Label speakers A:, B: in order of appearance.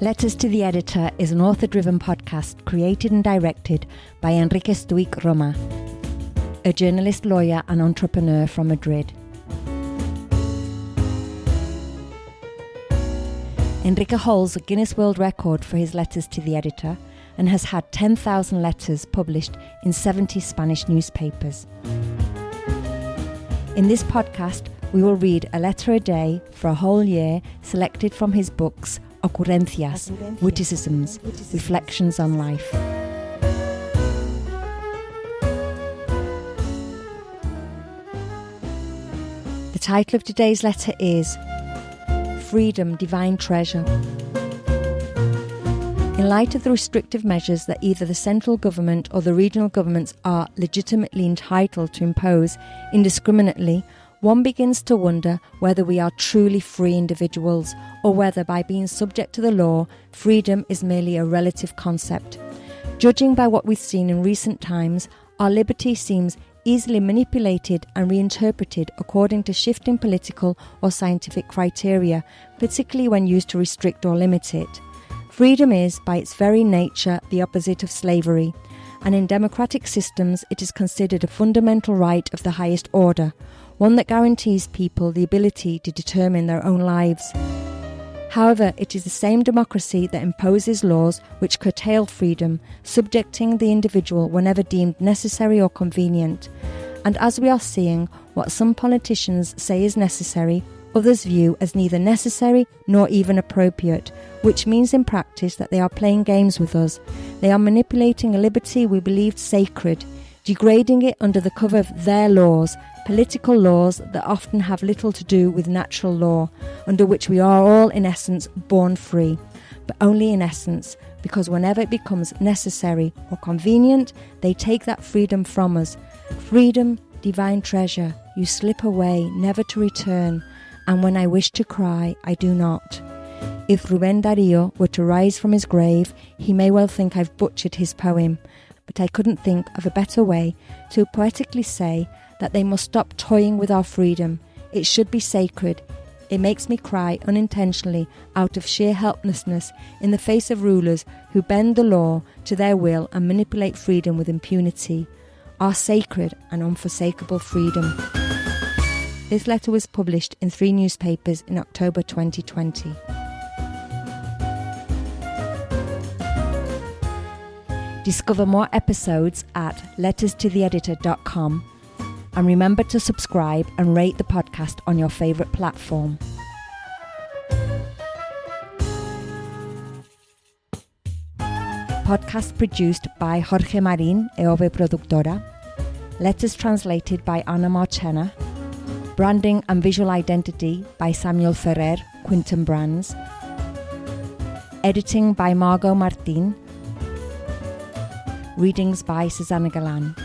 A: Letters to the Editor is an author-driven podcast created and directed by Enrique Stuyck Roma, a journalist, lawyer and entrepreneur from Madrid. Enrique holds a Guinness World Record for his letters to the editor and has had 10,000 letters published in 70 Spanish newspapers. In this podcast, we will read a letter a day for a whole year selected from his books Ocurrencias, Witticisms, Reflections on Life. The title of today's letter is Freedom, Divine Treasure. In light of the restrictive measures that either the central government or the regional governments are legitimately entitled to impose indiscriminately, one begins to wonder whether we are truly free individuals or whether by being subject to the law, freedom is merely a relative concept. Judging by what we've seen in recent times, our liberty seems easily manipulated and reinterpreted according to shifting political or scientific criteria, particularly when used to restrict or limit it. Freedom is, by its very nature, the opposite of slavery, and in democratic systems it is considered a fundamental right of the highest order, one that guarantees people the ability to determine their own lives. However, it is the same democracy that imposes laws which curtail freedom, subjecting the individual whenever deemed necessary or convenient. And as we are seeing, what some politicians say is necessary, others view as neither necessary nor even appropriate, which means in practice that they are playing games with us. They are manipulating a liberty we believed sacred, degrading it under the cover of their laws, political laws that often have little to do with natural law, under which we are all in essence born free, but only in essence, because whenever it becomes necessary or convenient, they take that freedom from us. Freedom, divine treasure, you slip away, never to return, and when I wish to cry, I do not. If Rubén Darío were to rise from his grave, he may well think I've butchered his poem, but I couldn't think of a better way to poetically say that they must stop toying with our freedom. It should be sacred. It makes me cry unintentionally out of sheer helplessness in the face of rulers who bend the law to their will and manipulate freedom with impunity. Our sacred and unforsakable freedom. This letter was published in 3 newspapers in October 2020. Discover more episodes at letterstotheeditor.com. And remember to subscribe and rate the podcast on your favourite platform. Podcast produced by Jorge Marín e Ove Productora. Letters translated by Ana Marchena. Branding and visual identity by Samuel Ferrer, Quinton Brands. Editing by Margot Martin. Readings by Susanna Galan.